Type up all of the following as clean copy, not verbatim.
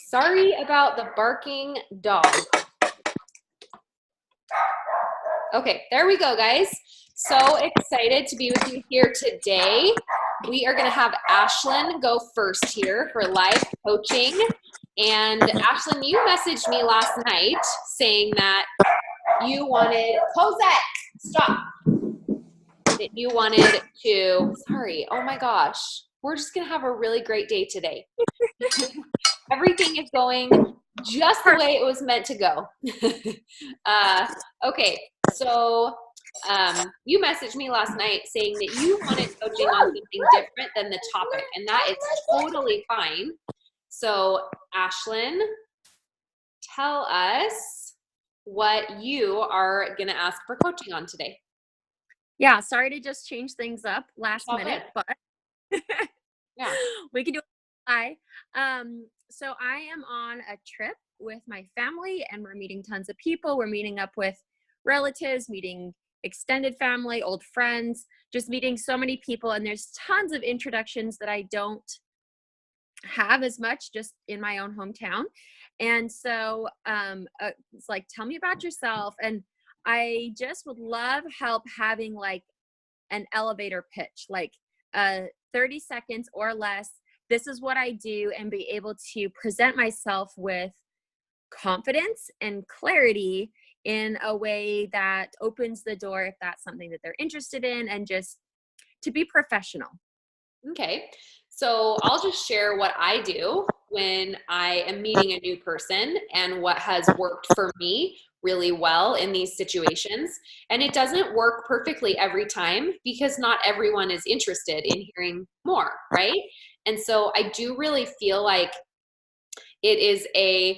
Sorry about the barking dog. Okay, there we go, guys. So excited to be with you here today. We are going to have Ashlyn go first here for live coaching. And Ashlyn, you messaged me last night saying that you wanted, Cosette, stop. That you wanted to, sorry, oh my gosh. We're just going to have a really great day today. Everything is going just the way it was meant to go. Okay, so you messaged me last night saying that you wanted coaching on something different than the topic, and that is totally fine. So, Ashlyn, tell us what you are going to ask for coaching on today. Yeah, sorry to just change things up last minute, but yeah, we can do it. Hi. So I am on a trip with my family and we're meeting tons of people. We're meeting up with relatives, meeting extended family, old friends, just meeting so many people. And there's tons of introductions that I don't have as much just in my own hometown. And so it's like, tell me about yourself. And I just would love help having like an elevator pitch, like 30 seconds or less. This is what I do, and be able to present myself with confidence and clarity in a way that opens the door if that's something that they're interested in, and just to be professional. Okay. So I'll just share what I do when I am meeting a new person and what has worked for me really well in these situations. And it doesn't work perfectly every time because not everyone is interested in hearing more, right? And so I do really feel like it is a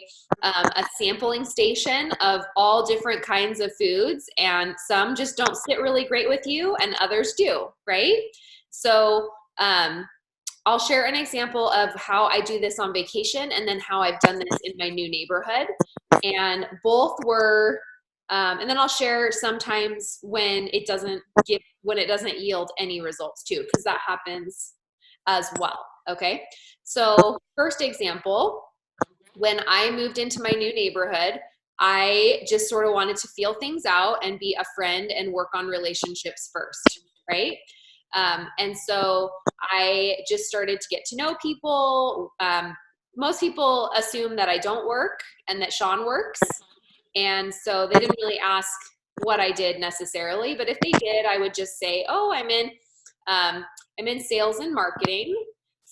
sampling station of all different kinds of foods, and some just don't sit really great with you and others do, right? So I'll share an example of how I do this on vacation and then how I've done this in my new neighborhood. And both were, and then I'll share sometimes when it doesn't yield any results too, because that happens as well. Okay. So first example, when I moved into my new neighborhood, I just sort of wanted to feel things out and be a friend and work on relationships first, right? And so I just started to get to know people. Most people assume that I don't work and that Sean works. And so they didn't really ask what I did necessarily, but if they did, I would just say, oh, I'm in sales and marketing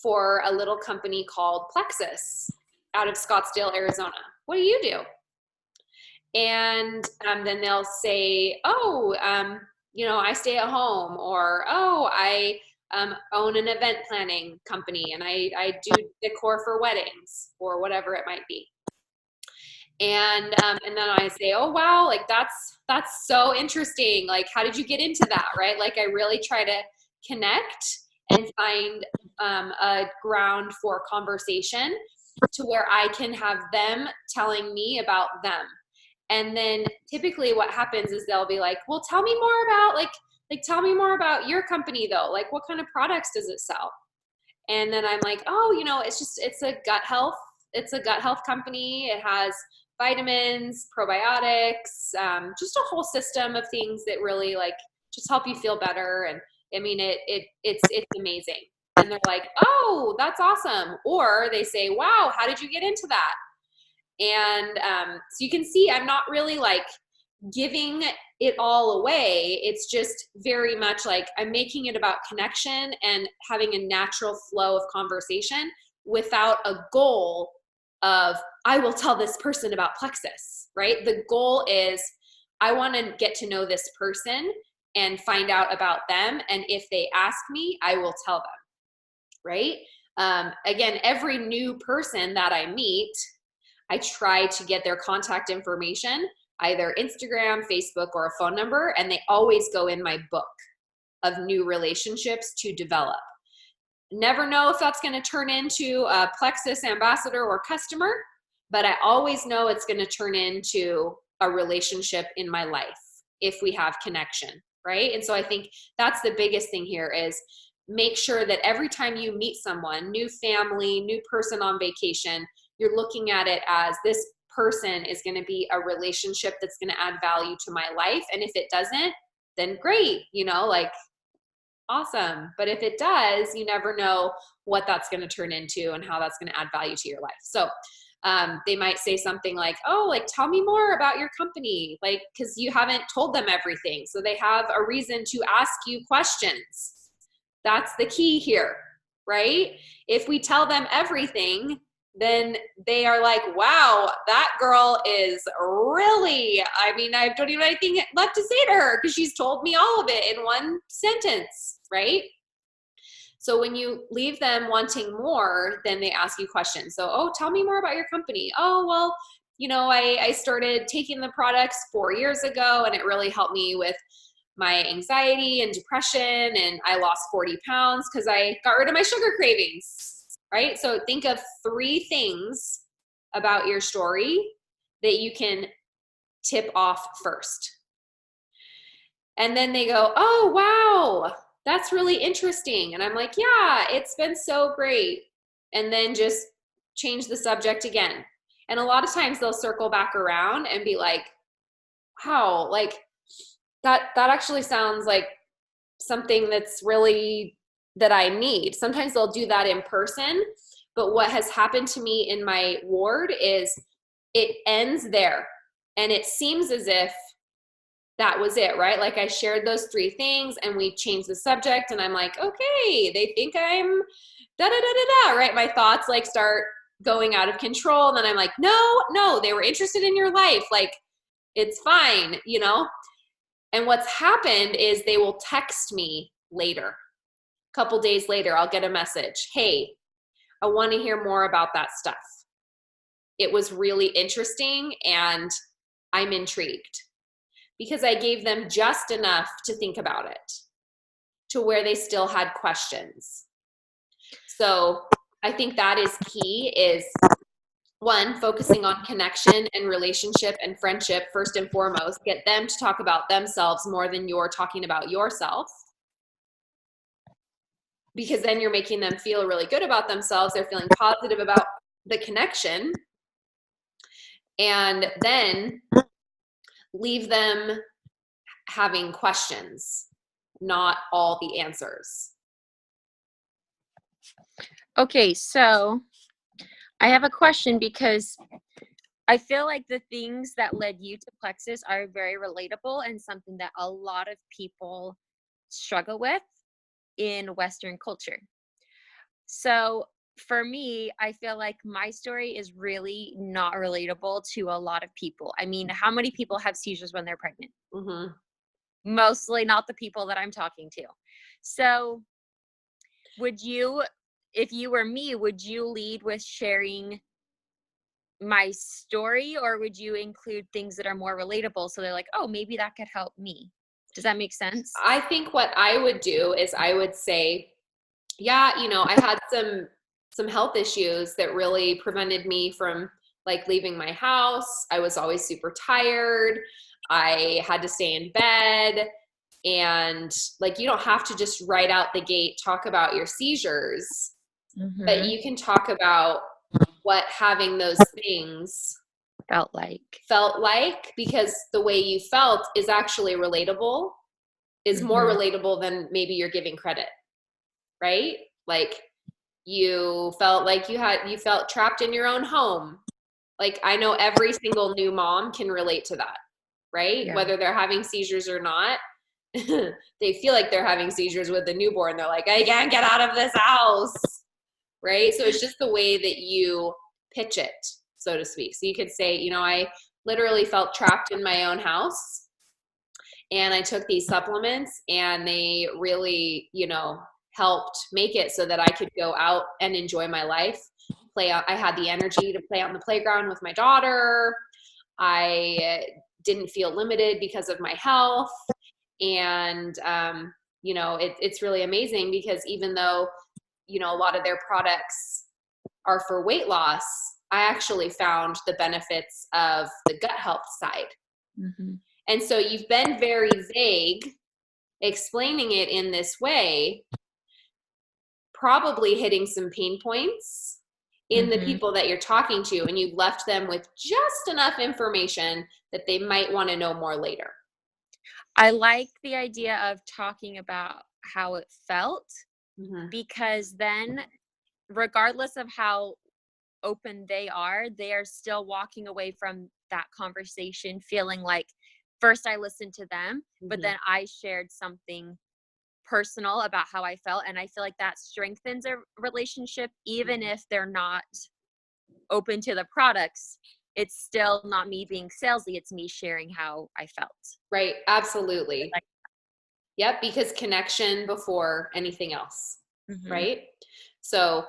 for a little company called Plexus out of Scottsdale, Arizona. What do you do? And then they'll say, oh, I stay at home, or, oh, I own an event planning company and I do decor for weddings, or whatever it might be. And then I say, oh, wow, like that's so interesting. Like, how did you get into that? Right. Like, I really try to connect and find a ground for conversation to where I can have them telling me about them. And then typically what happens is they'll be like, well, tell me more about tell me more about your company though. Like, what kind of products does it sell? And then I'm like, oh, it's a gut health company. It has vitamins, probiotics, just a whole system of things that really like just help you feel better. And I mean, it's amazing. And they're like, oh, that's awesome. Or they say, wow, how did you get into that? And so you can see I'm not really like giving it all away. It's just very much like I'm making it about connection and having a natural flow of conversation without a goal of, I will tell this person about Plexus, right? The goal is I want to get to know this person and find out about them. And if they ask me, I will tell them, right? Again, every new person that I meet, I try to get their contact information, either Instagram, Facebook, or a phone number, and they always go in my book of new relationships to develop. Never know if that's going to turn into a Plexus ambassador or customer, but I always know it's going to turn into a relationship in my life if we have connection, right? And so I think that's the biggest thing here is make sure that every time you meet someone, new family, new person on vacation, you're looking at it as this person is going to be a relationship that's going to add value to my life. And if it doesn't, then great, like awesome. But if it does, you never know what that's going to turn into and how that's going to add value to your life. So they might say something like, oh, like, tell me more about your company. Like, cause you haven't told them everything. So they have a reason to ask you questions. That's the key here, right? If we tell them everything, then they are like, wow, that girl is really, I don't even have anything left to say to her because she's told me all of it in one sentence, right? So when you leave them wanting more, then they ask you questions. So, oh, tell me more about your company. Oh, well, I started taking the products 4 years ago and it really helped me with my anxiety and depression. And I lost 40 pounds because I got rid of my sugar cravings, right? So think of 3 things about your story that you can tip off first. And then they go, oh, wow, that's really interesting. And I'm like, yeah, it's been so great. And then just change the subject again. And a lot of times they'll circle back around and be like, wow, like that actually sounds like something that's really that I need. Sometimes they'll do that in person. But what has happened to me in my ward is it ends there. And it seems as if that was it, right? Like I shared those 3 things and we changed the subject and I'm like, okay, they think I'm da da da da da, right? My thoughts like start going out of control. And then I'm like, no, they were interested in your life. Like it's fine, And what's happened is they will text me later. A couple days later, I'll get a message. Hey, I want to hear more about that stuff. It was really interesting and I'm intrigued. Because I gave them just enough to think about it to where they still had questions. So I think that is key is 1, focusing on connection and relationship and friendship first and foremost. Get them to talk about themselves more than you're talking about yourself. Because then you're making them feel really good about themselves. They're feeling positive about the connection. And then leave them having questions, not all the answers. Okay, so I have a question because I feel like the things that led you to Plexus are very relatable and something that a lot of people struggle with in Western culture. So for me, I feel like my story is really not relatable to a lot of people. I mean, how many people have seizures when they're pregnant? Mm-hmm. Mostly not the people that I'm talking to. So would you, if you were me, would you lead with sharing my story or would you include things that are more relatable so they're like, oh, maybe that could help me? Does that make sense? I think what I would do is I would say, yeah, I had some health issues that really prevented me from like leaving my house. I was always super tired. I had to stay in bed. And like, you don't have to just right out the gate talk about your seizures, but you can talk about what having those things felt like, because the way you felt is actually relatable, is more relatable than maybe you're giving credit, right? Like you felt like you felt trapped in your own home. Like I know every single new mom can relate to that, right? Yeah. Whether they're having seizures or not, they feel like they're having seizures with the newborn. They're like, I can't get out of this house, right? So it's just the way that you pitch it, so to speak. So you could say, I literally felt trapped in my own house and I took these supplements and they really, helped make it so that I could go out and enjoy my life. I had the energy to play on the playground with my daughter. I didn't feel limited because of my health. And, it's really amazing because even though, a lot of their products are for weight loss, I actually found the benefits of the gut health side. And so you've been very vague explaining it in this way, probably hitting some pain points in the Mhm. people that you're talking to, and you left them with just enough information that they might want to know more later. I like the idea of talking about how it felt, Mm-hmm. because then regardless of how open they are still walking away from that conversation feeling like first I listened to them, but Mm-hmm. then I shared something personal about how I felt. And I feel like that strengthens a relationship, even if they're not open to the products. It's still not me being salesy, it's me sharing how I felt. Right. Absolutely. Like, Yep. Because connection before anything else. mm-hmm. Right. So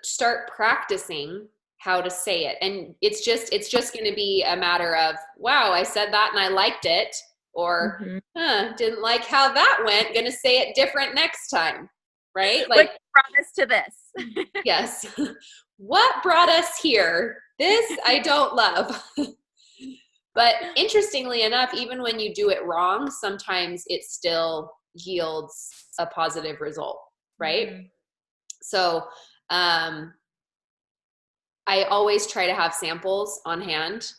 start practicing how to say it. And it's just going to be a matter of, wow, I said that and I liked it, or didn't like how that went. Going to say it different next time. Right. Like, what brought us to this? yes. What brought us here? This I don't love. But interestingly enough, even when you do it wrong, sometimes it still yields a positive result, right? Mm-hmm. So I always try to have samples on hand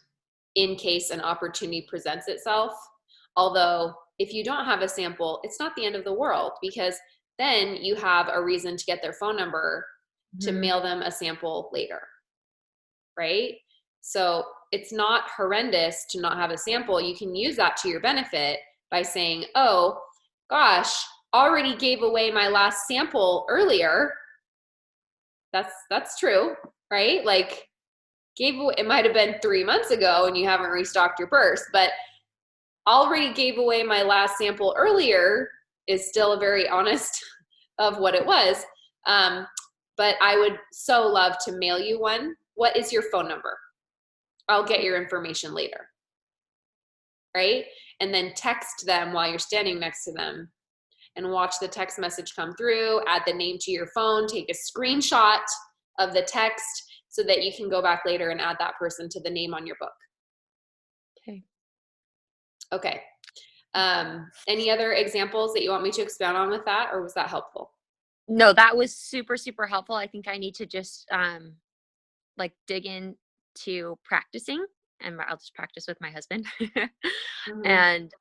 in case an opportunity presents itself. Although if you don't have a sample, it's not the end of the world, because then you have a reason to get their phone number to mail them a sample later, right? So it's not horrendous to not have a sample. You can use that to your benefit by saying, oh gosh, already gave away my last sample earlier. That's true, right? Like, it might have been 3 months ago and you haven't restocked your purse, but already gave away my last sample earlier is still a very honest of what it was. But I would so love to mail you one. What is your phone number? I'll get your information later, right? And then text them while you're standing next to them and watch the text message come through, add the name to your phone, take a screenshot of the text so that you can go back later and add that person to the name on your book. Okay. Any other examples that you want me to expound on with that, or was that helpful? No, that was super, super helpful. I think I need to just like dig into practicing, and I'll just practice with my husband. Mm-hmm. And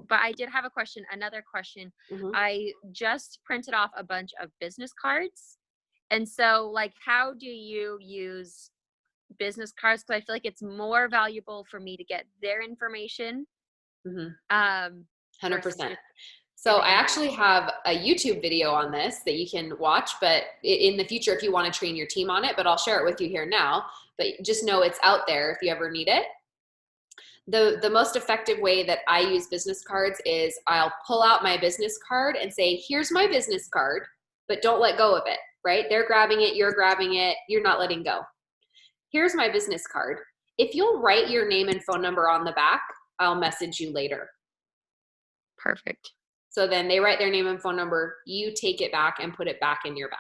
but I did have a question, another question. Mm-hmm. I just printed off a bunch of business cards. And so like, how do you use business cards? Because I feel like it's more valuable for me to get their information. Mm-hmm. 100%. So I giving actually have a YouTube video on this that you can watch, but in the future, if you want to train your team on it, but I'll share it with you here now, but just know it's out there if you ever need it. The most effective way that I use business cards is I'll pull out my business card and say, here's my business card, but don't let go of it, right? They're grabbing it, you're grabbing it, you're not letting go. Here's my business card. If you'll write your name and phone number on the back, I'll message you later. Perfect. So then they write their name and phone number, you take it back and put it back in your bag.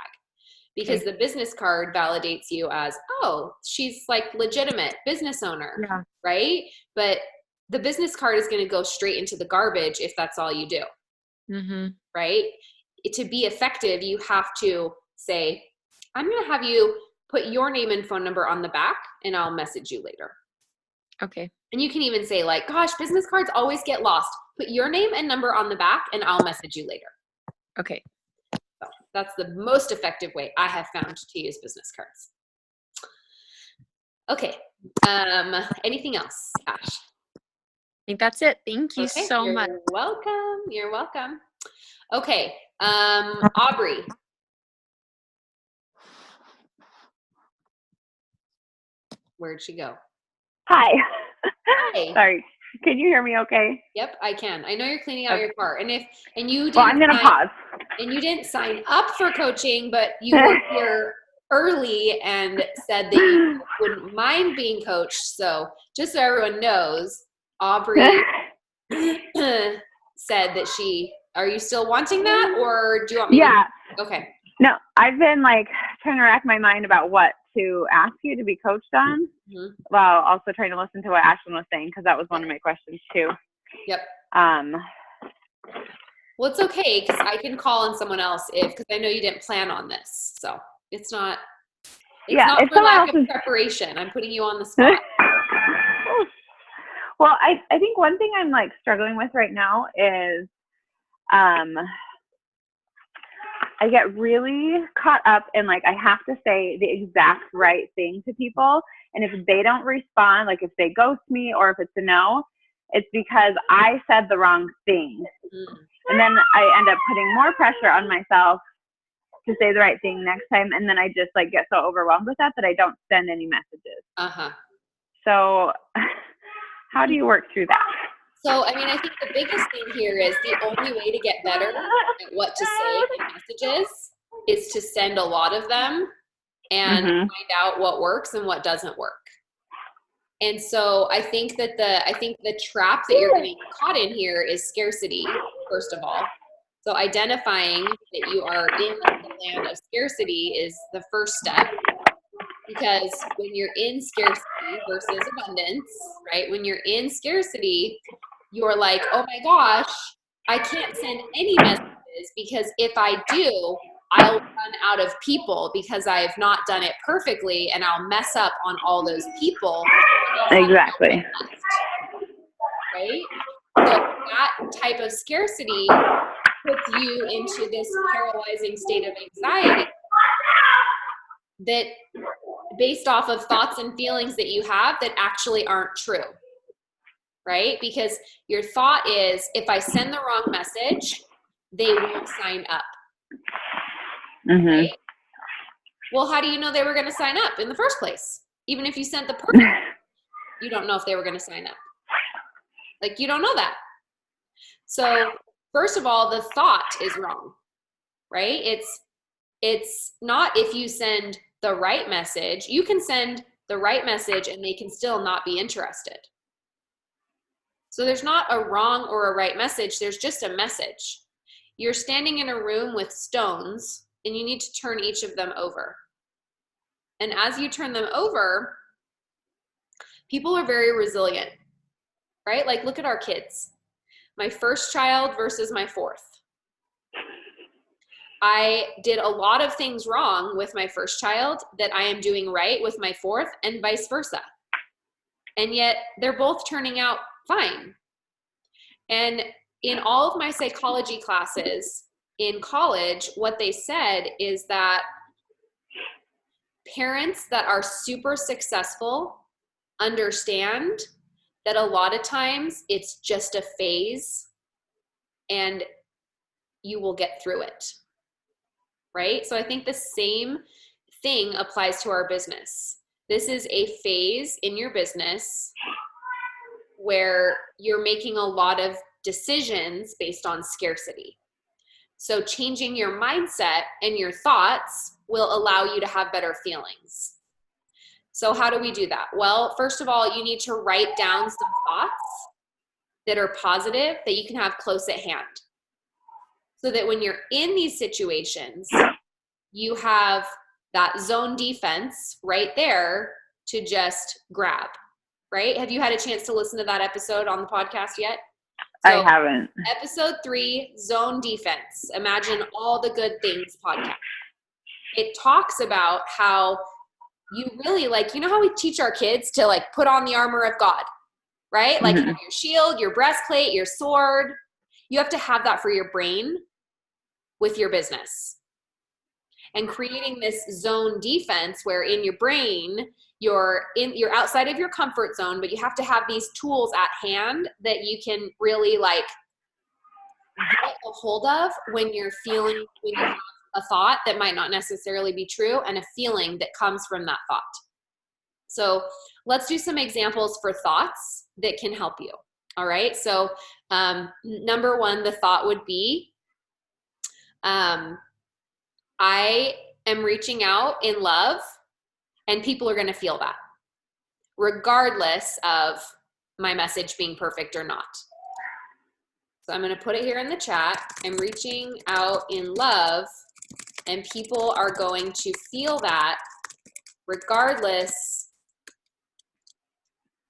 Because the business card validates you as, oh, she's like legitimate business owner, right? But the business card is going to go straight into the garbage if that's all you do, right? To be effective, you have to say, I'm going to have you put your name and phone number on the back and I'll message you later. Okay. And you can even say like, gosh, business cards always get lost. Put your name and number on the back and I'll message you later. Okay. So that's the most effective way I have found to use business cards. Okay. Anything else, Ash? I think that's it. Thank you so much. You're welcome. You're welcome. Okay. Aubrey. Where'd she go? Hi. Hi. Sorry. Can you hear me okay? Yep, I can. I know you're cleaning out your car. And you didn't, well, I'm going to pause. And you didn't sign up for coaching, but you were here early and said that you wouldn't mind being coached. So just so everyone knows, Aubrey said that are you still wanting that, or do you want me to? Okay. No, I've been like trying to rack my mind about what to ask you to be coached on, while also trying to listen to what Ashlyn was saying, because that was one of my questions too. Yep. Well, it's okay because I can call on someone else because I know you didn't plan on this. So it's not If for someone lack else of is preparation. I'm putting you on the spot. well, I think one thing I'm like struggling with right now is I get really caught up in like I have to say the exact right thing to people, and if they don't respond, like if they ghost me or if it's a no, it's because I said the wrong thing. And then I end up putting more pressure on myself to say the right thing next time, and then I just like get so overwhelmed with that I don't send any messages. So how do you work through that? So, I mean, I think the biggest thing here is the only way to get better at what to say in messages is to send a lot of them and find out what works and what doesn't work. And so I think that the trap that you're getting caught in here is scarcity, first of all. So identifying that you are in the land of scarcity is the first step. Because when you're in scarcity versus abundance, right? When you're in scarcity, you're like, oh my gosh, I can't send any messages because if I do, I'll run out of people because I have not done it perfectly and I'll mess up on all those people. Exactly. Right? So that type of scarcity puts you into this paralyzing state of anxiety that based off of thoughts and feelings that you have that actually aren't true, right? Because your thought is, if I send the wrong message, they won't sign up. Right? Well, how do you know they were going to sign up in the first place? Even if you sent the perfect, you don't know if they were going to sign up. Like, you don't know that. So first of all, the thought is wrong, right? It's not if you send the right message. You can send the right message and they can still not be interested. So there's not a wrong or a right message. There's just a message. You're standing in a room with stones and you need to turn each of them over. And as you turn them over, people are very resilient, right? Like, look at our kids. My first child versus my fourth. I did a lot of things wrong with my first child that I am doing right with my fourth, and vice versa. And yet they're both turning out fine. And in all of my psychology classes in college, what they said is that parents that are super successful understand that a lot of times it's just a phase and you will get through it. Right? So I think the same thing applies to our business. This is a phase in your business where you're making a lot of decisions based on scarcity. So changing your mindset and your thoughts will allow you to have better feelings. So how do we do that? Well, first of all, you need to write down some thoughts that are positive that you can have close at hand. So that when you're in these situations, you have that zone defense right there to just grab, right? Have you had a chance to listen to that episode on the podcast yet? So, I haven't. Episode 3, zone defense. Imagine all the good things podcast. It talks about how you really like, you know how we teach our kids to like put on the armor of God, right? Like have your shield, your breastplate, your sword. You have to have that for your brain with your business. And creating this zone defense where in your brain, you're outside of your comfort zone, but you have to have these tools at hand that you can really like get a hold of when you have a thought that might not necessarily be true and a feeling that comes from that thought. So let's do some examples for thoughts that can help you. All right. So number 1, the thought would be, I am reaching out in love and people are going to feel that regardless of my message being perfect or not. So I'm going to put it here in the chat. I'm reaching out in love and people are going to feel that regardless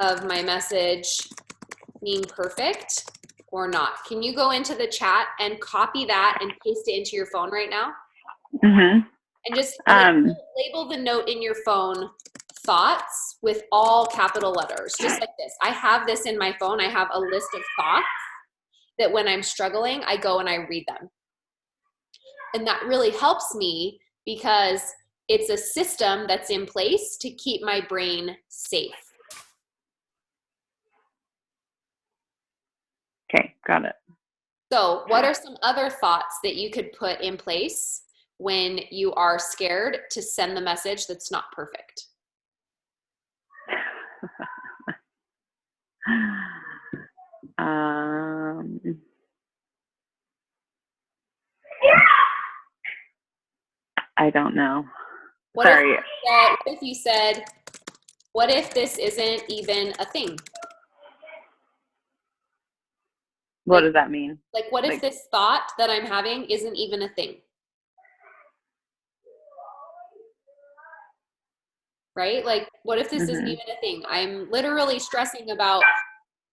of my message being perfect or not? Can you go into the chat and copy that and paste it into your phone right now? Mm-hmm. And just label the note in your phone thoughts with all capital letters, just like this. I have this in my phone. I have a list of thoughts that when I'm struggling, I go and I read them. And that really helps me because it's a system that's in place to keep my brain safe. Okay, got it. So what are some other thoughts that you could put in place when you are scared to send the message that's not perfect? I don't know. What Sorry. If you said, what if this isn't even a thing? What does that mean? Like, what if this thought that I'm having isn't even a thing? Right? Like, what if this isn't even a thing? I'm literally stressing about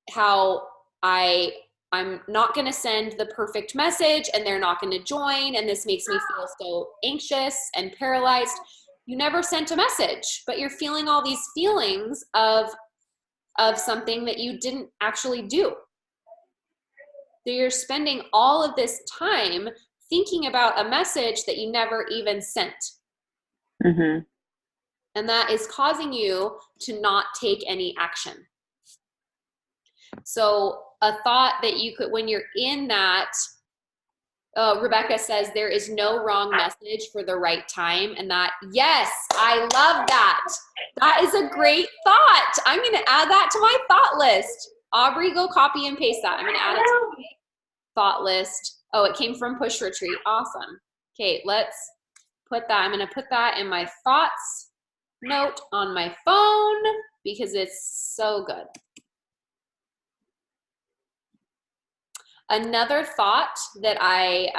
how I'm not going to send the perfect message and they're not going to join, and this makes me feel so anxious and paralyzed. You never sent a message, but you're feeling all these feelings of something that you didn't actually do. So you're spending all of this time thinking about a message that you never even sent. Mm-hmm. And that is causing you to not take any action. So a thought that you could, when you're in that, Rebecca says there is no wrong message for the right time. And that, yes, I love that. That is a great thought. I'm going to add that to my thought list. Aubrey, go copy and paste that. I'm going to add it to my thought list. Oh, it came from Push Retreat. Awesome. Okay, let's put that. I'm going to put that in my thoughts note on my phone because it's so good. Another thought that I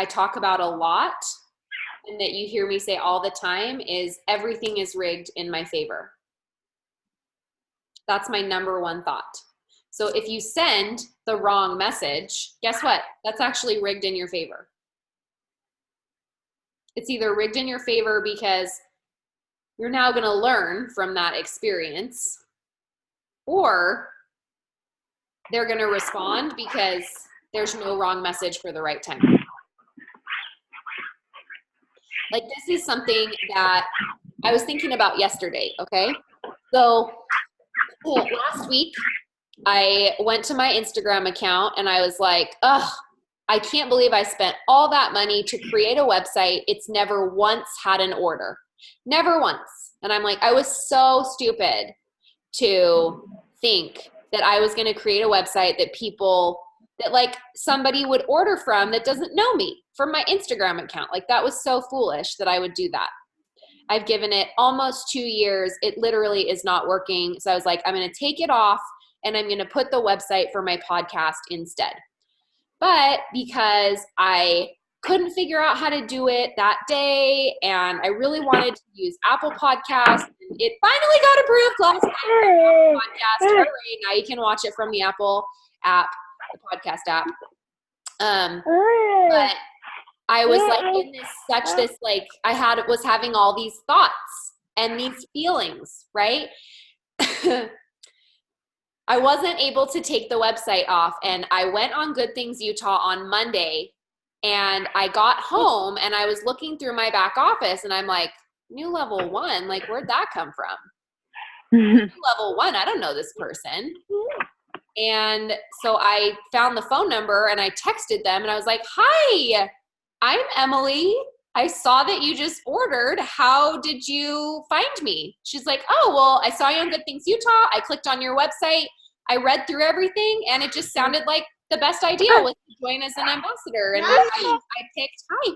talk about a lot and that you hear me say all the time is everything is rigged in my favor. That's my number one thought. So if you send the wrong message, guess what? That's actually rigged in your favor. It's either rigged in your favor because you're now going to learn from that experience, or they're going to respond because there's no wrong message for the right time. Like, this is something that I was thinking about yesterday, okay? So last week, I went to my Instagram account and I was like, ugh, I can't believe I spent all that money to create a website. It's never once had an order. Never once. And I'm like, I was so stupid to think that I was going to create a website that like somebody would order from that doesn't know me from my Instagram account. Like, that was so foolish that I would do that. I've given it almost 2 years. It literally is not working. So I was like, I'm going to take it off and I'm going to put the website for my podcast instead. But because I couldn't figure out how to do it that day and I really wanted to use Apple Podcasts, and it finally got approved last night. Podcast. Hooray, now you can watch it from the Apple app, the podcast app. But I was like in was having all these thoughts and these feelings, right? I wasn't able to take the website off, and I went on Good Things Utah on Monday, and I got home and I was looking through my back office and I'm like, new level 1, like, where'd that come from? New level 1, I don't know this person. And so I found the phone number and I texted them and I was like, hi, I'm Emily. I saw that you just ordered. How did you find me? She's like, oh, well, I saw you on Good Things Utah. I clicked on your website. I read through everything and it just sounded like the best idea was to join as an ambassador. And I picked, hi.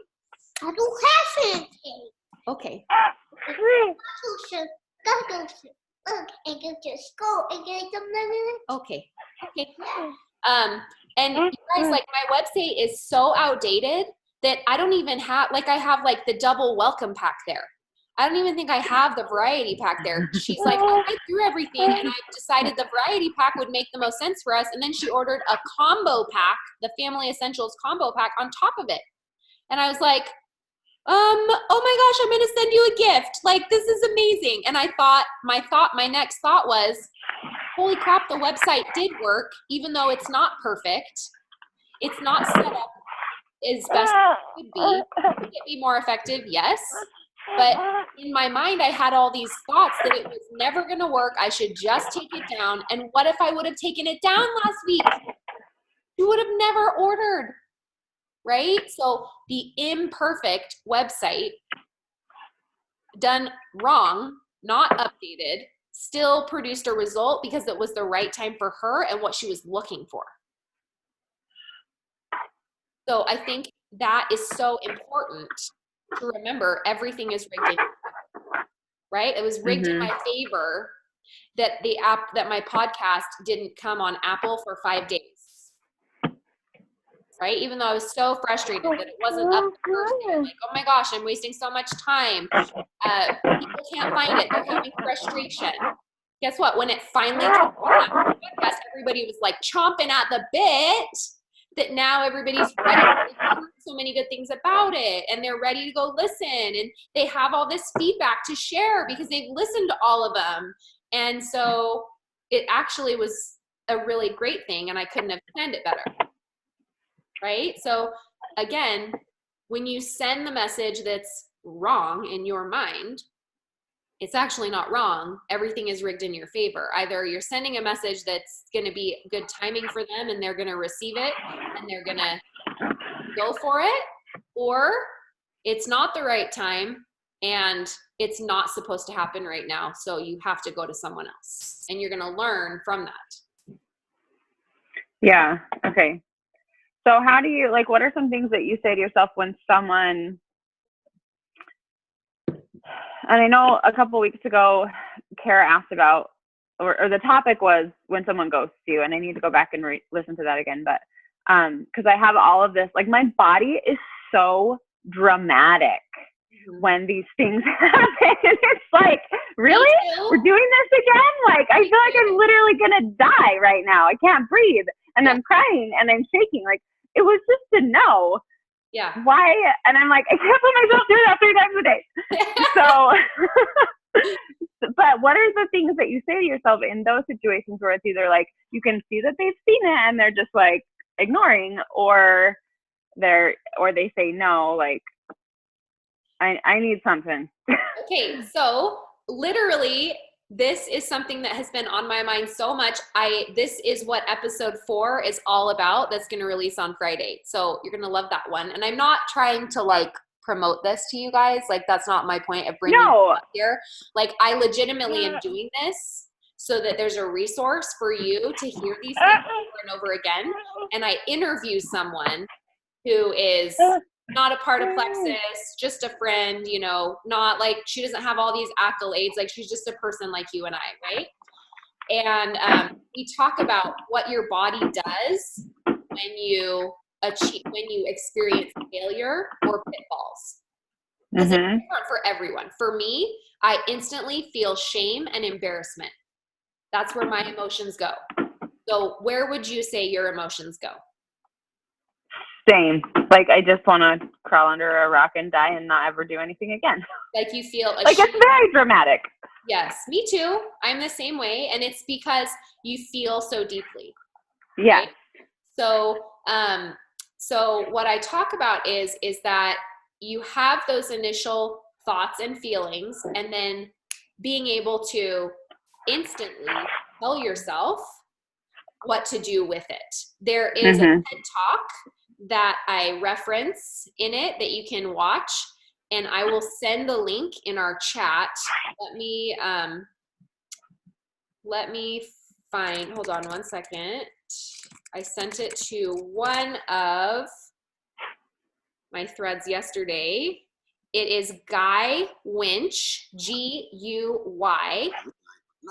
I don't have anything. Okay. Okay. And you guys, like, my website is so outdated that I don't even have, like, I have like the double welcome pack there. I don't even think I have the variety pack there. She's like, I went through everything and I decided the variety pack would make the most sense for us. And then she ordered a combo pack, the Family Essentials combo pack on top of it. And I was like, oh my gosh, I'm going to send you a gift. Like, this is amazing. And my next thought was, holy crap, the website did work, even though it's not perfect. It's not set up as best as it could be. Could it be more effective? Yes. But in my mind, I had all these thoughts that it was never going to work. I should just take it down. And what if I would have taken it down last week? You would have never ordered, right? So the imperfect website, done wrong, not updated, still produced a result because it was the right time for her and what she was looking for. So I think that is so important to remember. Everything is rigged, right? It was rigged in my favor that that my podcast didn't come on Apple for 5 days, right? Even though I was so frustrated that it wasn't up the first day. I'm like, oh my gosh, I'm wasting so much time. People can't find it. They're having frustration. Guess what? When it finally came on Apple Podcast, everybody was like chomping at the bit that now everybody's ready. They've heard so many good things about it and they're ready to go listen, and they have all this feedback to share because they've listened to all of them. And so it actually was a really great thing, and I couldn't have planned it better, right? So again, when you send the message that's wrong in your mind, it's actually not wrong. Everything is rigged in your favor. Either you're sending a message that's going to be good timing for them and they're going to receive it and they're going to go for it, or it's not the right time and it's not supposed to happen right now. So you have to go to someone else and you're going to learn from that. Yeah. Okay. So how do you, like, what are some things that you say to yourself when someone, and I know a couple weeks ago, Kara asked about, or the topic was when someone ghosts you, and I need to go back and listen to that again. But because I have all of this, like my body is so dramatic when these things happen. It's like, really? We're doing this again? Like, I feel like I'm literally going to die right now. I can't breathe. And I'm crying and I'm shaking. Like, it was just a no. Yeah. Why? And I'm like, I can't put myself through that 3 times a day. So, but what are the things that you say to yourself in those situations where it's either like you can see that they've seen it and they're just like ignoring, or they say no, like I need something. Okay, so literally, this is something that has been on my mind so much. This is what episode 4 is all about. That's going to release on Friday. So you're going to love that one. And I'm not trying to like promote this to you guys. Like, that's not my point of bringing it up here. Like, I legitimately am doing this so that there's a resource for you to hear these things over and over again. And I interview someone who is not a part of Plexus, just a friend, you know, not like, she doesn't have all these accolades. Like, she's just a person like you and I, right? And we talk about what your body does when you experience failure or pitfalls. Because it's different for everyone. For me, I instantly feel shame and embarrassment. That's where my emotions go. So where would you say your emotions go? Same. Like, I just want to crawl under a rock and die and not ever do anything again. Like, you feel ashamed. Like, it's very dramatic. Yes, me too. I'm the same way. And it's because you feel so deeply. Yeah. Right? So what I talk about is that you have those initial thoughts and feelings, and then being able to instantly tell yourself what to do with it. There is a TED Talk that I reference in it that you can watch, and I will send the link in our chat. Let me find, hold on one second. I sent it to one of my threads yesterday. It is Guy Winch, G-U-Y.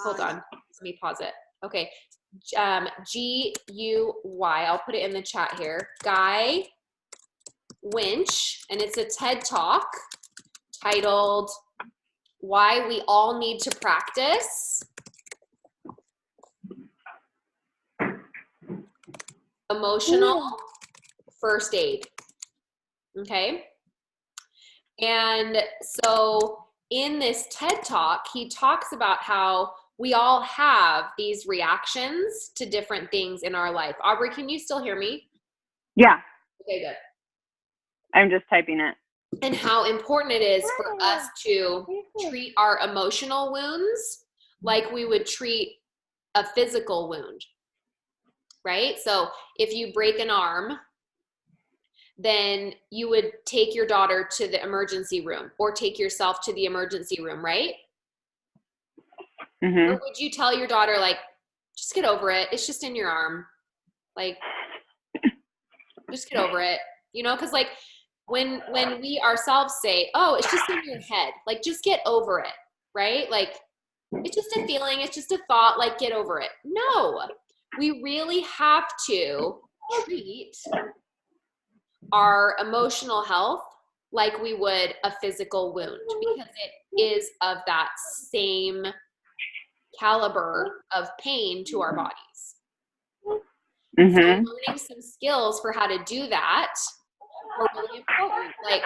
Hold on, let me pause it. Okay, G-U-Y. I'll put it in the chat here. Guy Winch, and it's a TED Talk titled why we all need to practice emotional first aid. Okay? And so in this TED Talk, he talks about how we all have these reactions to different things in our life. Aubrey, can you still hear me? Yeah, Okay, good. I'm just typing it. And how important it is for us to treat our emotional wounds like we would treat a physical wound, right? So if you break an arm, then you would take your daughter to the emergency room or take yourself to the emergency room, right? Mm-hmm. Or would you tell your daughter, like, just get over it. It's just in your arm. Like, just get over it. You know, because like when we ourselves say, oh, it's just in your head, like, just get over it, right? Like, it's just a feeling. It's just a thought. Like, get over it. No, we really have to treat our emotional health like we would a physical wound, because it is of that same caliber of pain to our bodies. Mm-hmm. So learning some skills for how to do that are really important. Like,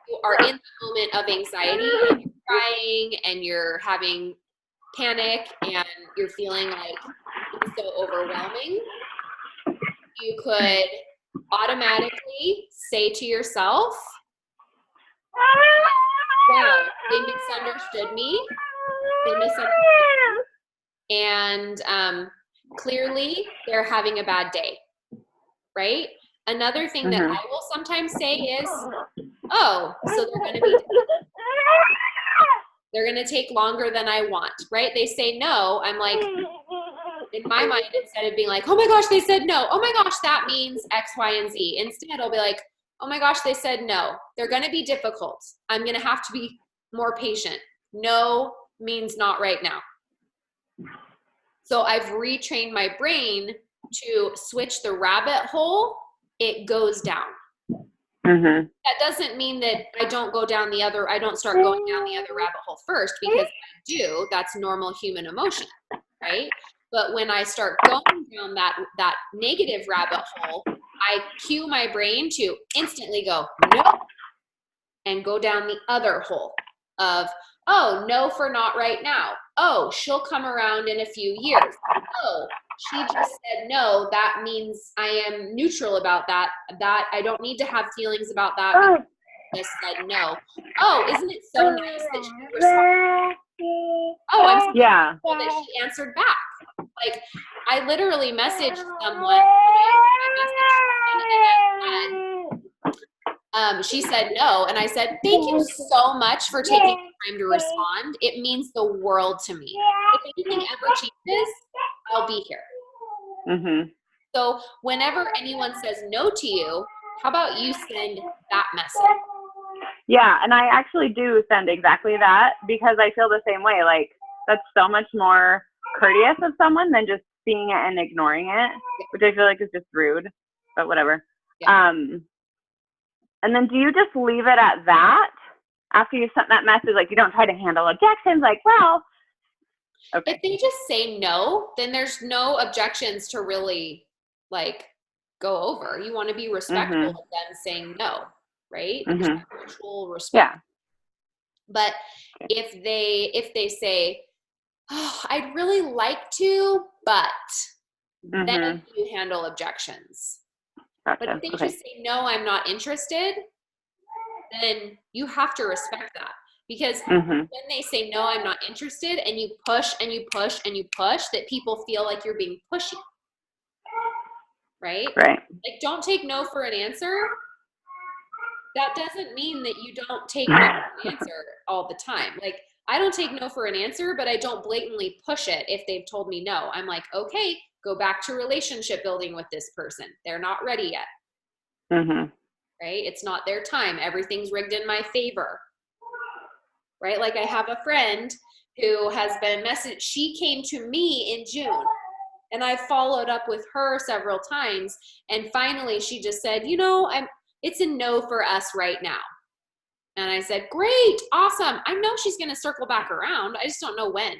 you are in the moment of anxiety and you're crying and you're having panic and you're feeling like it's so overwhelming, you could automatically say to yourself, wow, they misunderstood me. They misunderstood me. And clearly they're having a bad day, right? Another thing that I will sometimes say is, oh, so they're going to take longer than I want, right? They say no. I'm like, in my mind, instead of being like, oh my gosh, they said no. Oh my gosh, that means X, Y, and Z. Instead, I'll be like, oh my gosh, they said no. They're going to be difficult. I'm going to have to be more patient. No means not right now. So I've retrained my brain to switch the rabbit hole. It goes down. Mm-hmm. That doesn't mean that I don't start going down the other rabbit hole first, because I do. That's normal human emotion, right? But when I start going down that negative rabbit hole, I cue my brain to instantly go, no, and go down the other hole of, oh, no for not right now. Oh, she'll come around in a few years. Oh, she just said no. That means I am neutral about that. That I don't need to have feelings about that because she just said no. Oh, isn't it so nice that she responded? Oh, I'm so grateful that she answered back. Like, I literally messaged someone, she said no, and I said, thank you so much for taking the time to respond. It means the world to me. If anything ever changes, I'll be here. Mm-hmm. So whenever anyone says no to you, how about you send that message? Yeah, and I actually do send exactly that, because I feel the same way. Like, that's so much more courteous of someone than just seeing it and ignoring it, which I feel like is just rude, but whatever. Yeah. And then do you just leave it at that after you sent that message? Like, you don't try to handle objections, like, well, okay. If they just say no, then there's no objections to really, like, go over. You want to be respectful of them saying no, right? There's mutual respect. Yeah. But if they say, oh, I'd really like to, but then you handle objections. Gotcha. But if they just say, no, I'm not interested, then you have to respect that. Because when they say, no, I'm not interested, and you push and you push and you push, that people feel like you're being pushy. Right? Right. Like, don't take no for an answer. That doesn't mean that you don't take no for an answer all the time. Like, I don't take no for an answer, but I don't blatantly push it if they've told me no. I'm like, okay, go back to relationship building with this person. They're not ready yet. Right? It's not their time. Everything's rigged in my favor. Right? Like, I have a friend who has been messaged. She came to me in June, and I followed up with her several times. And finally she just said, you know, it's a no for us right now. And I said, great, awesome. I know she's going to circle back around. I just don't know when.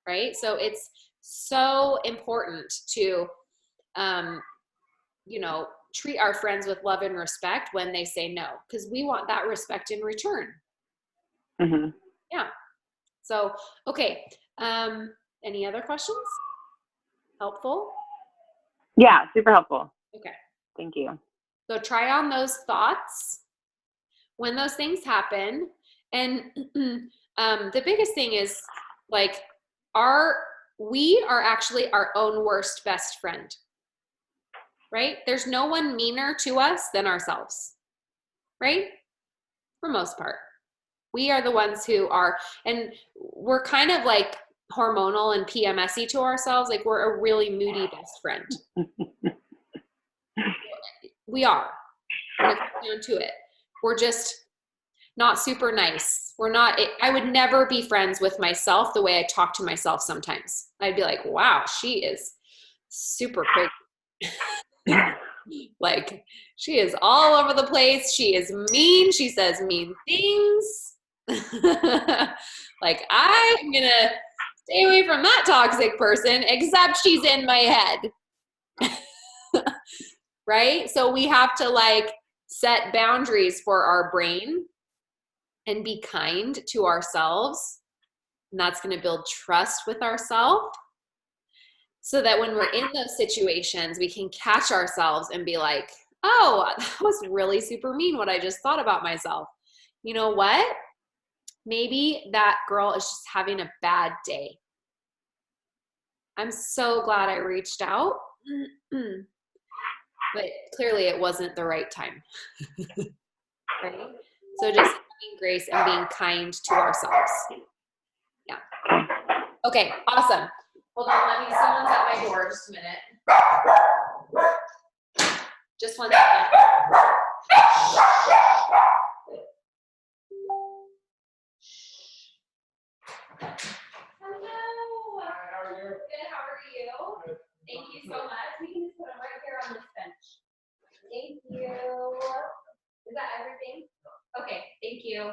Right? So it's so important to, treat our friends with love and respect when they say no, because we want that respect in return. Mm-hmm. Yeah. So, okay. Any other questions? Helpful? Yeah, super helpful. Okay. Thank you. So try on those thoughts when those things happen. And the biggest thing is like we are actually our own worst best friend, right? There's no one meaner to us than ourselves, right? For most part. We are the ones who are, and we're kind of like hormonal and PMSy to ourselves. Like we're a really moody best friend. We are. When it comes down to it. We're just not super nice. I would never be friends with myself the way I talk to myself sometimes. I'd be like, wow, she is super crazy. Like, she is all over the place. She is mean. She says mean things. Like, I'm going to stay away from that toxic person, except she's in my head. Right? So we have to like set boundaries for our brain and be kind to ourselves. And that's going to build trust with ourselves so that when we're in those situations, we can catch ourselves and be like, oh, that was really super mean what I just thought about myself. You know what? Maybe that girl is just having a bad day. I'm so glad I reached out. But clearly it wasn't the right time. Right? So just having grace and being kind to ourselves. Yeah. Okay, awesome. Hold on, let me, someone's at my door, just a minute. Just one second. Hello. How are you? Good, how are you? Thank you so much. We can just put them right here on this bench. Thank you. Is that everything? Okay, thank you.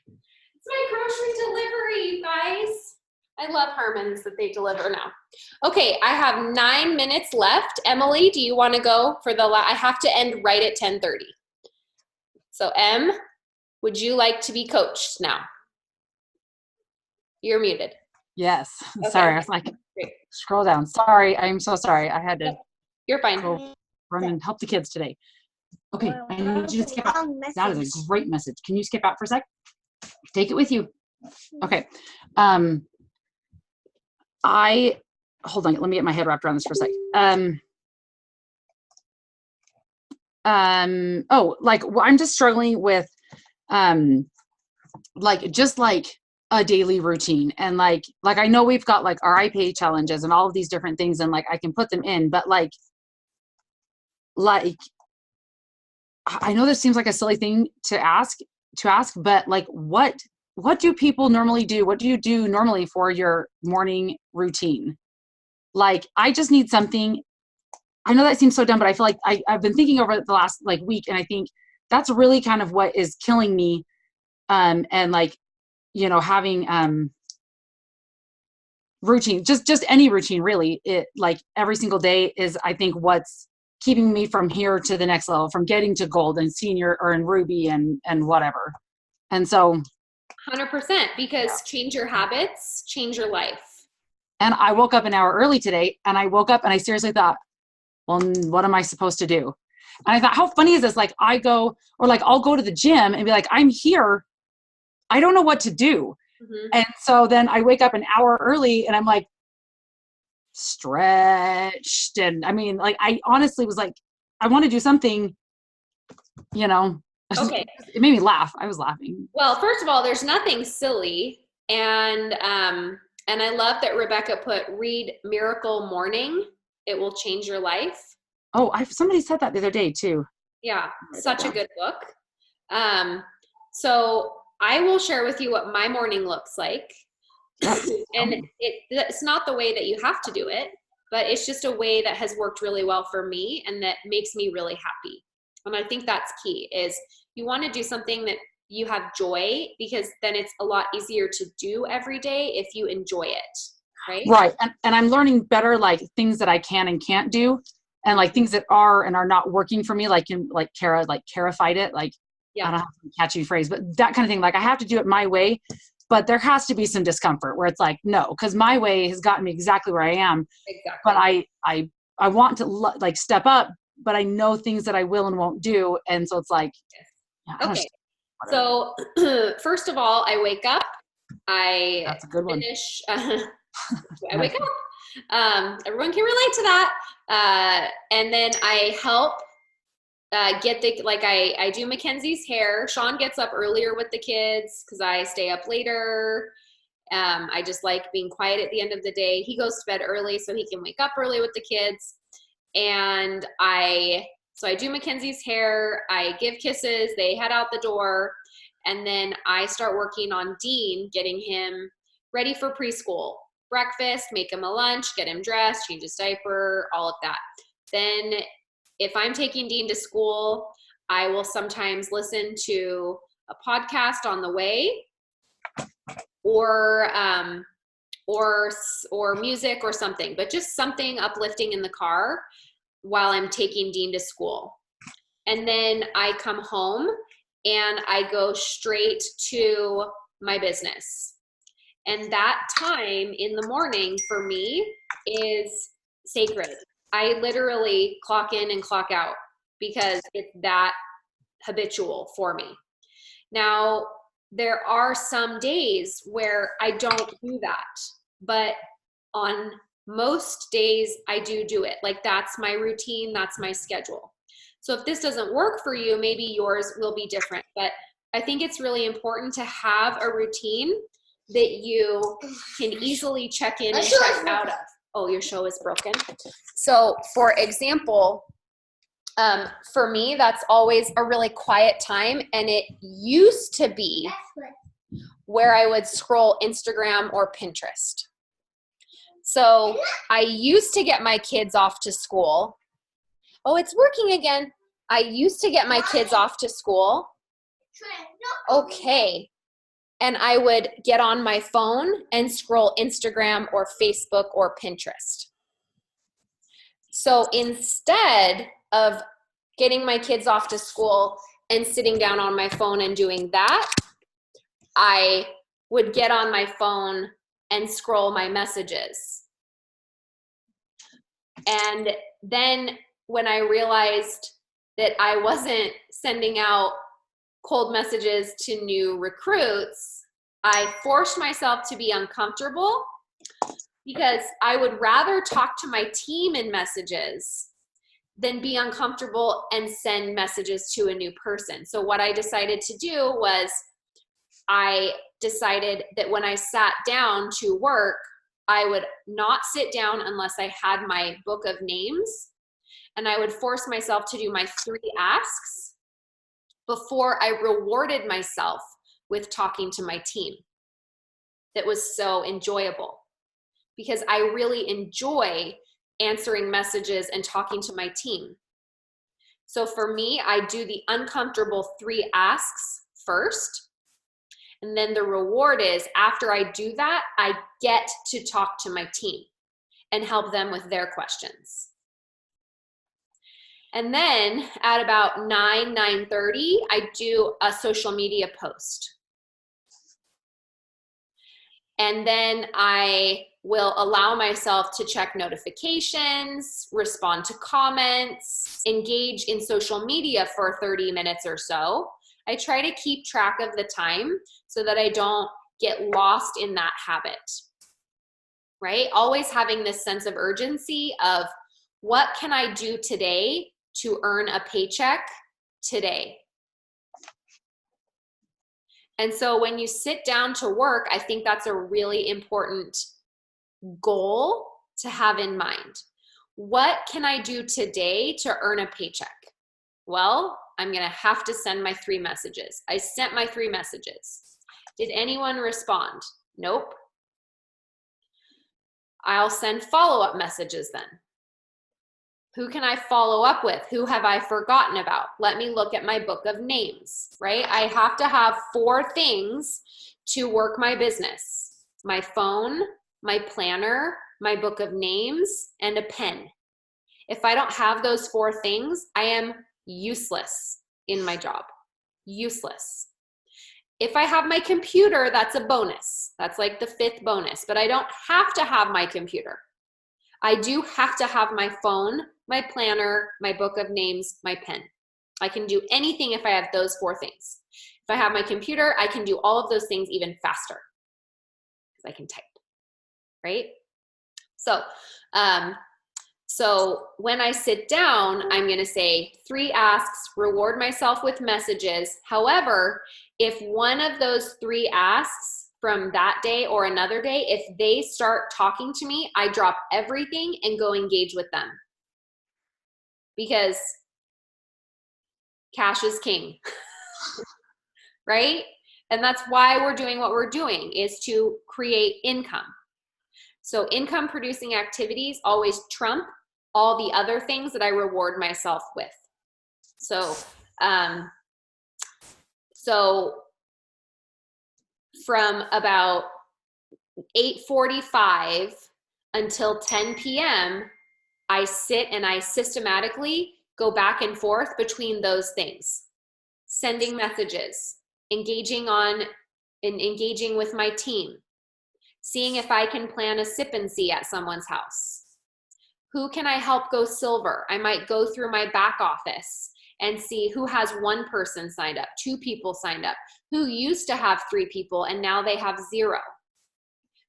It's my grocery delivery, you guys. I love Herman's that they deliver now. Okay, I have 9 minutes left. Emily, do you want to go for the I have to end right at 10:30. So Em, would you like to be coached now? You're muted. Yes. Okay. Sorry. I was like, Great. scroll down. Sorry. I'm so sorry. I had to You're fine. go run and help the kids today. Okay. I need you to skip out. That is a great message. Can you skip out for a sec? Take it with you. Okay. Hold on. Let me get my head wrapped around this for a sec. I'm just struggling with, just a daily routine. And like I know we've got like our IPA challenges and all of these different things, and like I can put them in, but like I know this seems like a silly thing to ask, but like what do people normally do? What do you do normally for your morning routine? Like, I just need something. I know that seems so dumb, but I feel like I've been thinking over the last like week, and I think that's really kind of what is killing me. And like, having routine, just any routine really, it like every single day is, I think, what's keeping me from here to the next level, from getting to gold and senior or in Ruby and whatever. And so 100%, because change your habits, change your life. And I woke up an hour early today, and I woke up and I seriously thought, well, what am I supposed to do? And I thought, how funny is this? Like I'll go to the gym and be like, I'm here. I don't know what to do. Mm-hmm. And so then I wake up an hour early and I'm like stretched. And I mean, like, I honestly was like, I want to do something, Okay. It made me laugh. I was laughing. Well, first of all, there's nothing silly. And I love that Rebecca put read Miracle Morning. It will change your life. Oh, somebody said that the other day too. Yeah. Such a good book. So I will share with you what my morning looks like. And it's not the way that you have to do it, but it's just a way that has worked really well for me and that makes me really happy. And I think that's key, is You want to do something that you have joy, because then it's a lot easier to do every day if you enjoy it, right? Right. And I'm learning better, like things that I can and can't do, and like things that are and are not working for me, like in like Kara-fied it. Like, Yeah. I don't have a catchy phrase, but that kind of thing. Like I have to do it my way, but there has to be some discomfort where it's like, no, because my way has gotten me exactly where I am. Exactly. But I want to like step up, but I know things that I will and won't do. And so it's like, okay. So first of all, I wake up, That's a good one. finish, I wake up. Everyone can relate to that. And then I help get I do Mackenzie's hair. Sean gets up earlier with the kids because I stay up later. I just like being quiet at the end of the day. He goes to bed early so he can wake up early with the kids. And so I do Mackenzie's hair, I give kisses, they head out the door, and then I start working on Dean, getting him ready for preschool. Breakfast, make him a lunch, get him dressed, change his diaper, all of that. Then if I'm taking Dean to school, I will sometimes listen to a podcast on the way, or music or something, but just something uplifting in the car while I'm taking Dean to school. And then I come home and I go straight to my business. And that time in the morning for me is sacred. I literally clock in and clock out because it's that habitual for me. Now, there are some days where I don't do that, but on most days I do it. Like that's my routine, that's my schedule. So if this doesn't work for you, maybe yours will be different. But I think it's really important to have a routine that you can easily check in and check out of. Oh, your show is broken. So for example, for me, that's always a really quiet time. And it used to be where I would scroll Instagram or Pinterest. So I used to get my kids off to school. Oh, it's working again. I used to get my kids off to school. Okay. And I would get on my phone and scroll Instagram or Facebook or Pinterest. So instead of getting my kids off to school and sitting down on my phone and doing that, I would get on my phone and scroll my messages. And then when I realized that I wasn't sending out cold messages to new recruits, I forced myself to be uncomfortable because I would rather talk to my team in messages than be uncomfortable and send messages to a new person. So what I decided to do was I decided that when I sat down to work, I would not sit down unless I had my book of names, and I would force myself to do my 3 asks before I rewarded myself with talking to my team. That was so enjoyable because I really enjoy answering messages and talking to my team. So for me, I do the uncomfortable 3 asks first. And then the reward is after I do that, I get to talk to my team and help them with their questions. And then at about 9:30, I do a social media post. And then I will allow myself to check notifications, respond to comments, engage in social media for 30 minutes or so. I try to keep track of the time so that I don't get lost in that habit, right? Always having this sense of urgency of what can I do today to earn a paycheck today? And so when you sit down to work, I think that's a really important goal to have in mind. What can I do today to earn a paycheck? Well, I'm going to have to send my 3 messages. I sent my 3 messages. Did anyone respond? Nope. I'll send follow-up messages then. Who can I follow up with? Who have I forgotten about? Let me look at my book of names, right? I have to have 4 things to work my business: my phone, my planner, my book of names, and a pen. If I don't have those 4 things, I am useless in my job. Useless. If I have my computer, that's a bonus. That's like the 5th bonus, but I don't have to have my computer. I do have to have my phone, my planner, my book of names, my pen. I can do anything if I have those 4 things. If I have my computer, I can do all of those things even faster because I can type, right? So when I sit down, I'm going to say 3 asks, reward myself with messages. However, if one of those 3 asks from that day or another day, if they start talking to me, I drop everything and go engage with them. Because cash is king, right? And that's why we're doing what we're doing, is to create income. So income producing activities always trump all the other things that I reward myself with. So from about 8:45 until 10 p.m., I sit and I systematically go back and forth between those things. Sending messages, engaging with my team, seeing if I can plan a sip and see at someone's house. Who can I help go silver? I might go through my back office and see who has 1 person signed up, 2 people signed up, who used to have 3 people and now they have 0,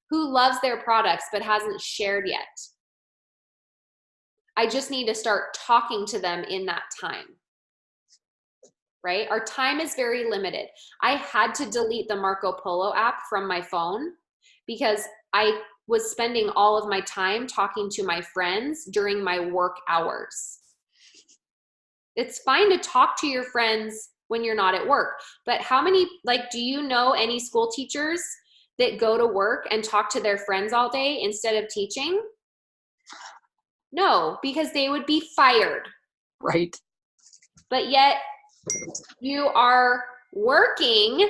who loves their products but hasn't shared yet. I just need to start talking to them in that time, right? Our time is very limited. I had to delete the Marco Polo app from my phone because I was spending all of my time talking to my friends during my work hours. It's fine to talk to your friends when you're not at work, but how many, do you know any school teachers that go to work and talk to their friends all day instead of teaching? No, because they would be fired. Right. But yet you are working,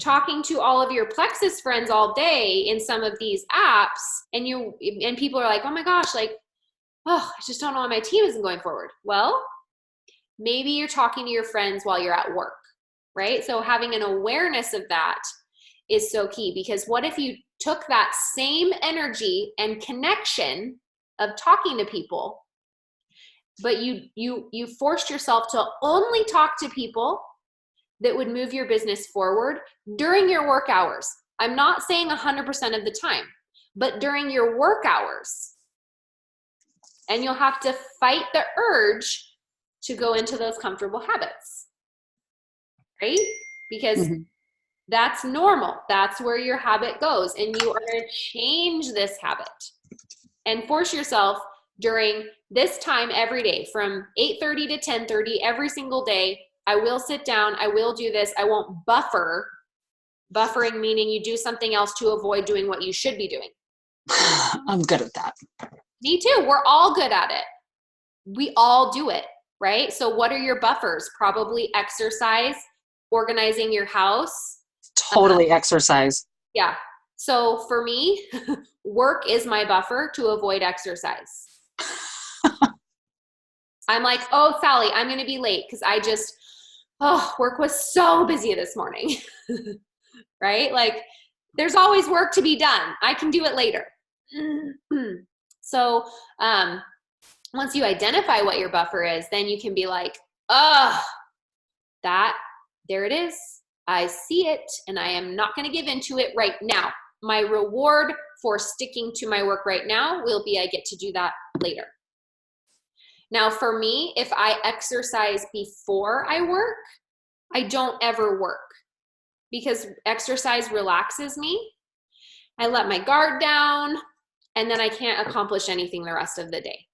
talking to all of your Plexus friends all day in some of these apps, and people are like, oh my gosh, I just don't know why my team isn't going forward. Well, maybe you're talking to your friends while you're at work, right? So having an awareness of that is so key, because what if you took that same energy and connection of talking to people, but you forced yourself to only talk to people that would move your business forward during your work hours. I'm not saying 100% of the time, but during your work hours. And you'll have to fight the urge to go into those comfortable habits, right? Because that's normal. That's where your habit goes. And you are going to change this habit and force yourself during this time every day from 8:30 to 10:30 every single day. I will sit down. I will do this. I won't buffer. Buffering meaning you do something else to avoid doing what you should be doing. I'm good at that. Me too. We're all good at it. We all do it, right? So what are your buffers? Probably exercise, organizing your house. Totally exercise. Yeah. So for me, work is my buffer to avoid exercise. I'm like, oh, Sally, I'm going to be late because work was so busy this morning, right? There's always work to be done. I can do it later. So once you identify what your buffer is, then you can be like, there it is. I see it, and I am not going to give into it right now. My reward for sticking to my work right now will be I get to do that later. Now, for me, if I exercise before I work, I don't ever work because exercise relaxes me. I let my guard down, and then I can't accomplish anything the rest of the day.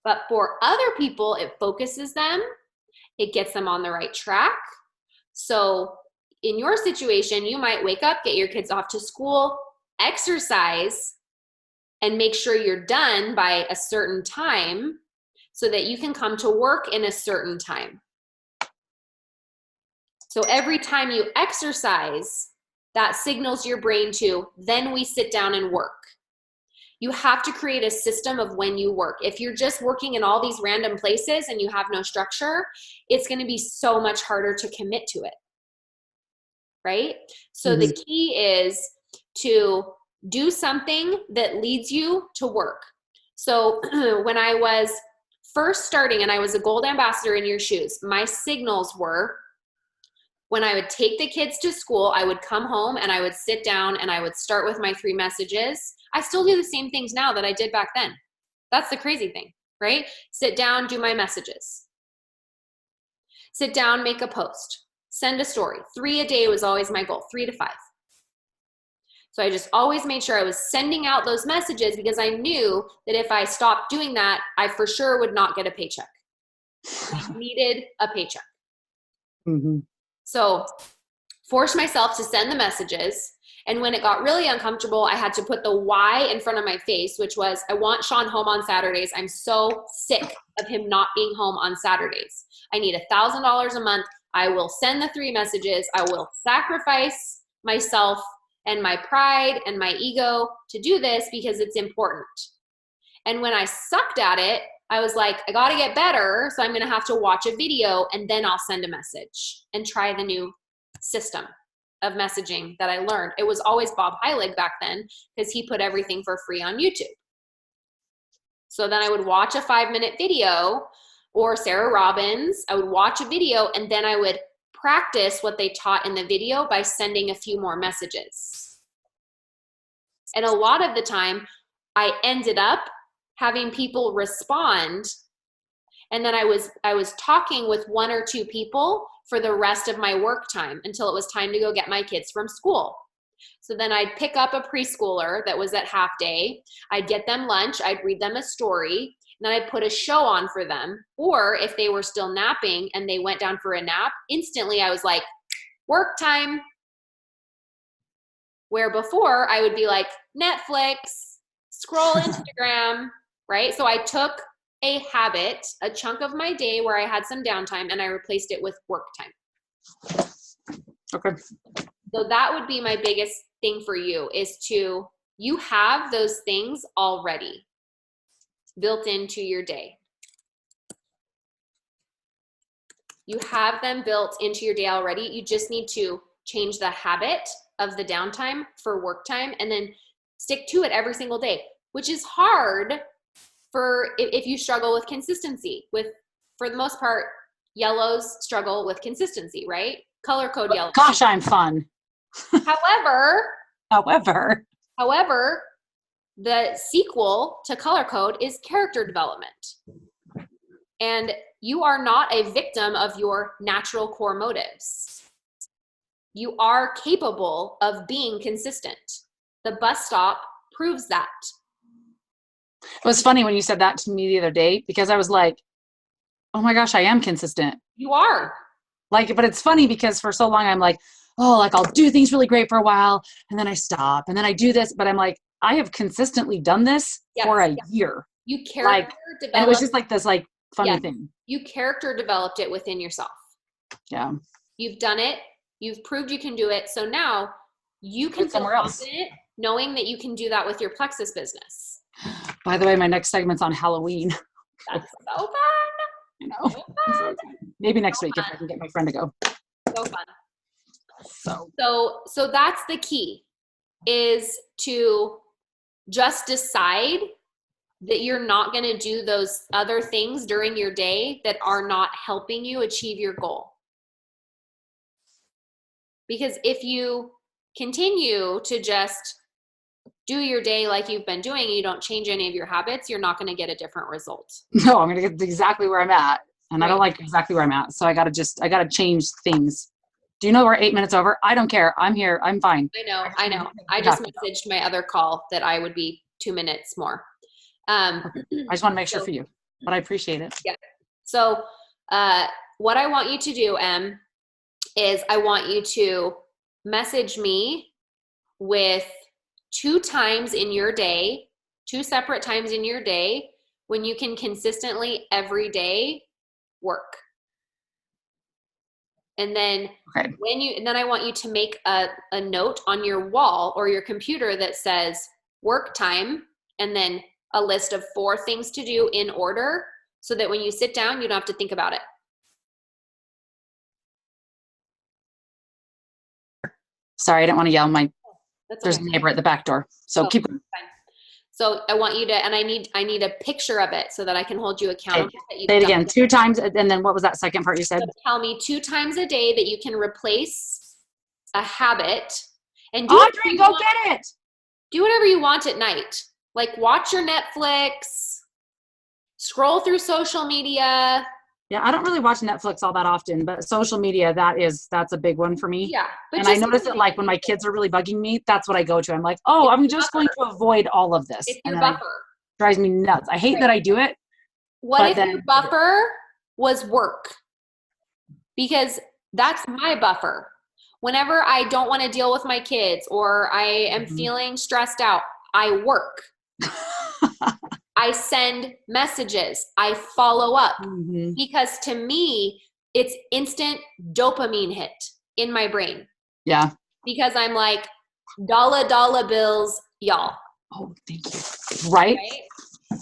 But for other people, it focuses them. It gets them on the right track. So in your situation, you might wake up, get your kids off to school, exercise, and make sure you're done by a certain time. so that you can come to work in a certain time. So every time you exercise, that signals your brain to, then we sit down and work. You have to create a system of when you work. If you're just working in all these random places and you have no structure, it's going to be so much harder to commit to it, right? So the key is to do something that leads you to work. So when I was first starting and I was a gold ambassador in your shoes, my signals were, when I would take the kids to school, I would come home and I would sit down and I would start with my 3 messages. I still do the same things now that I did back then. That's the crazy thing, right? Sit down, do my messages. Sit down, make a post, send a story. 3 a day was always my goal, 3 to 5. So I just always made sure I was sending out those messages because I knew that if I stopped doing that, I for sure would not get a paycheck. I needed a paycheck. So forced myself to send the messages. And when it got really uncomfortable, I had to put the why in front of my face, which was, I want Sean home on Saturdays. I'm so sick of him not being home on Saturdays. I need $1,000 a month. I will send the 3 messages. I will sacrifice myself and my pride and my ego to do this because it's important. And when I sucked at it, I was like, I got to get better. So I'm going to have to watch a video and then I'll send a message and try the new system of messaging that I learned. It was always Bob Heilig back then because he put everything for free on YouTube. So then I would watch a 5-minute video, or Sarah Robbins. I would watch a video and then I would practice what they taught in the video by sending a few more messages. And a lot of the time I ended up having people respond, and then I was talking with 1 or 2 people for the rest of my work time until it was time to go get my kids from school. So then I'd pick up a preschooler that was at half day. I'd get them lunch. I'd read them a story. And then I'd put a show on for them. Or if they were still napping and they went down for a nap, instantly I was like, work time. Where before I would be like, Netflix, scroll Instagram, right? So I took a habit, a chunk of my day where I had some downtime, and I replaced it with work time. Okay. So that would be my biggest thing for you, is you have those things already built into your day. You have them built into your day already. You just need to change the habit of the downtime for work time and then stick to it every single day, which is hard for if you struggle with consistency. For the most part, yellows struggle with consistency, right? Color code yellow. Gosh, I'm fun. However, the sequel to color code is character development. And you are not a victim of your natural core motives. You are capable of being consistent. The bus stop proves that. It was funny when you said that to me the other day, because I was like, oh my gosh, I am consistent. You are. Like, but it's funny because for so long I'm like, oh, like I'll do things really great for a while and then I stop and then I do this. But I'm like, I have consistently done this for a year. You character developed. And it was just like this like funny thing. You character developed it within yourself. Yeah. You've done it. You've proved you can do it. So now you can feel somewhere else, confident knowing that you can do that with your Plexus business. By the way, my next segment's on Halloween. That's so fun. You know, So fun. maybe next week if I can get my friend to go. So fun. So So that's the key, is to just decide that you're not going to do those other things during your day that are not helping you achieve your goal. Because if you continue to just do your day like you've been doing and you don't change any of your habits, you're not going to get a different result. no, I'm going to get exactly where I'm at. And Right. I don't like exactly where I'm at. So I got to change things. Do you know we're 8 minutes over? I don't care. I'm here. I'm fine. I know. I just messaged my other call that I would be 2 minutes more. I just want to make sure for you, but I appreciate it. Yeah. So what I want you to do, Em, is I want you to message me with 2 times in your day, 2 separate times in your day when you can consistently every day work. And then Okay. then I want you to make a note on your wall or your computer that says work time, and then a list of 4 things to do in order, so that when you sit down, you don't have to think about it. Sorry, I didn't want to yell. That's There's okay. a neighbor at the back door. So Oh, keep going. fine. So I want you to, and I need a picture of it so that I can hold you accountable. That you've Say it done again 2 times. And then what was that second part you said? So tell me 2 times a day that you can replace a habit, and do whatever Audrey, you go want. get it. Do whatever you want at night. Like watch your Netflix, scroll through social media. Yeah, I don't really watch Netflix all that often, but social media, that's a big one for me. Yeah. But And I just notice that like when my kids are really bugging me, that's what I go to. I'm like, oh, I'm just going to avoid all of this. it's And your then buffer. it drives me nuts. I hate that I do it. What But if then- your buffer was work? Because that's my buffer. Whenever I don't want to deal with my kids or I am Mhm. feeling stressed out, I work. I send messages. I follow up. Mhm. Because to me, it's instant dopamine hit in my brain. Yeah. Because I'm like, dollar bills, y'all. Oh, thank you. Right? Right?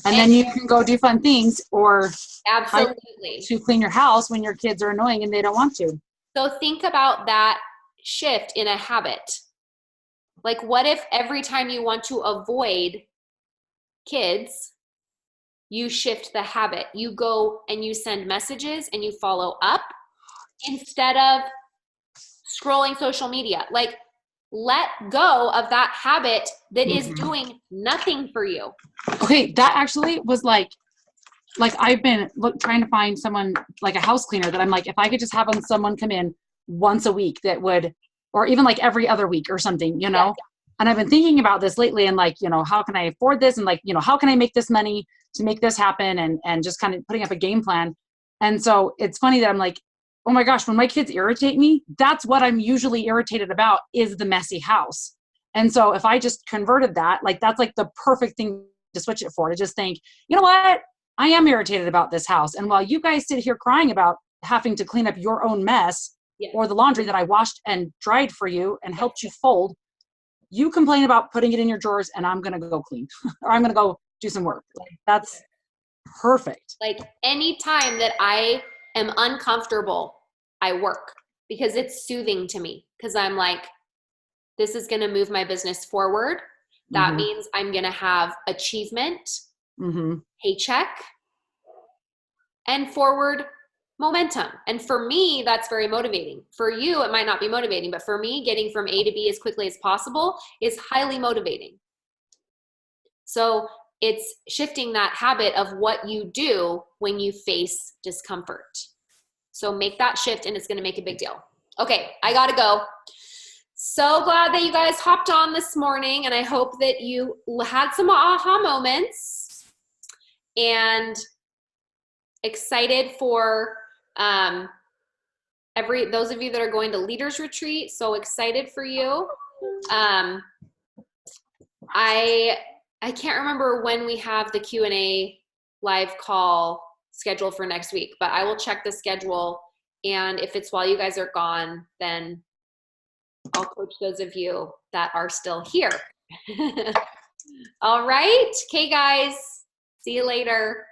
And then you can go do fun things or Absolutely. to clean your house when your kids are annoying and they don't want to. So think about that shift in a habit. Like, what if every time you want to avoid kids, you shift the habit? You go and you send messages and you follow up instead of scrolling social media. Like, let go of that habit that is Mhm. doing nothing for you. Okay, that actually was like I've been trying to find someone like a house cleaner that I'm like, if I could just have someone come in once a week that would, or even like every other week or something, you know? Yeah. And I've been thinking about this lately and like, you know, how can I afford this? And like, you know, how can I make this money to make this happen? And just kind of putting up a game plan. And so it's funny that I'm like, oh my gosh, when my kids irritate me, that's what I'm usually irritated about is the messy house. And so if I just converted that, like, that's like the perfect thing to switch it for, to just think, you know what? I am irritated about this house. And while you guys sit here crying about having to clean up your own mess Yeah. or the laundry that I washed and dried for you and helped you fold, you complain about putting it in your drawers and I'm going to go clean or I'm going to go do some work. Like, that's perfect. Like, anytime that I am uncomfortable, I work because it's soothing to me. Because I'm like, this is going to move my business forward. That Mhm. means I'm going to have achievement, Mhm. paycheck, and forward momentum. And for me, that's very motivating. For you, it might not be motivating, but for me, getting from A to B as quickly as possible is highly motivating. So it's shifting that habit of what you do when you face discomfort. So make that shift and it's going to make a big deal. Okay, I got to go. So glad that you guys hopped on this morning, and I hope that you had some aha moments and excited for those of you that are going to Leaders Retreat. So excited for you. I can't remember when we have the Q&A live call scheduled for next week, but I will check the schedule. And if it's while you guys are gone, then I'll coach those of you that are still here. All right. Okay, guys. See you later.